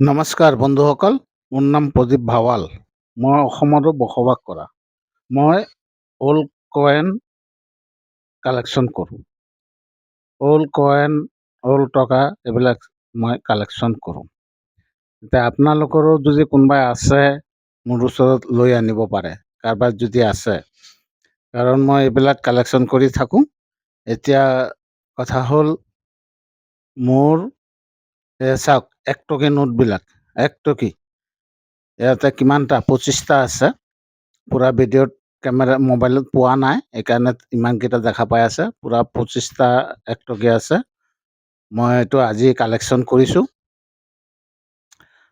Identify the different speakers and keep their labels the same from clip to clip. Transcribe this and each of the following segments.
Speaker 1: নমস্কাৰ বন্ধুসকল, মোৰ নাম প্ৰদীপ ভাৱাল। মই অসমতো বসবাস কৰা। মই অল্ড কইন কালেকশ্যন কৰোঁ। অল্ড কইন, অল্ড টকা এইবিলাক মই কালেকশ্যন কৰোঁ। এতিয়া আপোনালোকৰো যদি কোনোবাই আছে মোৰ ওচৰত লৈ আনিব পাৰে, কাৰোবাৰ যদি আছে, কাৰণ মই এইবিলাক কালেকশ্যন কৰি থাকোঁ। এতিয়া কথা হ'ল মোৰ চাওক, ১ টকী নোটবিলাক, ১ টকী ইয়াতে কিমানটা ২৫টা আছে। পূৰা ভিডিঅ'ত মোবাইলত পোৱা নাই, সেইকাৰণে ইমানকেইটা দেখা পাই আছে। পূৰা ২৫টা ১ টকীয়া আছে। মই এইটো আজি কালেকশ্যন কৰিছোঁ।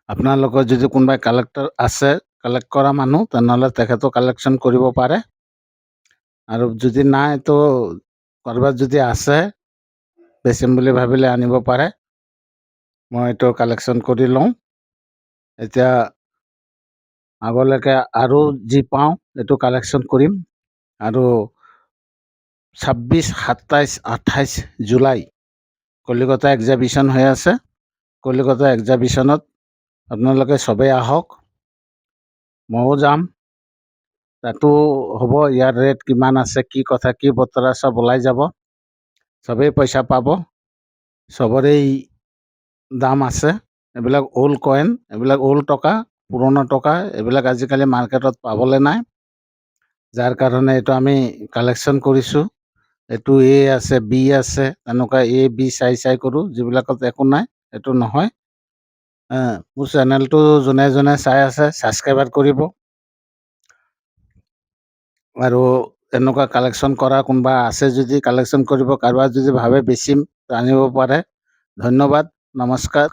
Speaker 1: আপোনালোকৰ যদি কোনোবাই কালেক্টৰ আছে, কালেক্ট কৰা মানুহ, তেনেহ'লে তেখেতো কালেকশ্যন কৰিব পাৰে। আৰু যদি নাই তো কাৰোবাৰ যদি আছে, বেচিম বুলি ভাবিলে আনিব পাৰে। মই এইটো কালেকশ্যন কৰি লওঁ। এতিয়া আগলৈকে আৰু যি পাওঁ এইটো কালেকশ্যন কৰিম। আৰু ২৬, ২৭, ২৮ জুলাই কলিকতা এক্সিবিশ্যন হৈ আছে। কলিকতা এক্সিবিশ্যনত আপোনালোকে চবেই আহক, ময়ো যাম। তাতো হ'ব, ইয়াৰ ৰেট কিমান আছে, কি কথা কি বতৰা চব ওলাই যাব। চবেই পইচা পাব, চবৰে দাম আছে। এইবিলাক অল্ড কইন, এইবিলাক অল্ড টকা, পুৰণা টকা, এইবিলাক আজিকালি মাৰ্কেটত পাবলৈ নাই। যাৰ কাৰণে এইটো আমি কালেকশ্যন কৰিছোঁ। এইটো এ আছে, বি আছে, তেনেকুৱা এ বি চাই কৰোঁ। যিবিলাকত একো নাই এইটো নহয়। মোৰ চেনেলটো যোনে যোনে চাই আছে ছাবস্ক্ৰাইবাৰ কৰিব। আৰু এনেকুৱা কালেকশ্যন কৰা কোনোবা আছে যদি কালেকশ্যন কৰিব, কাৰোবাৰ যদি ভাবে বেচিম আনিব পাৰে। ধন্যবাদ, নমস্কাৰ।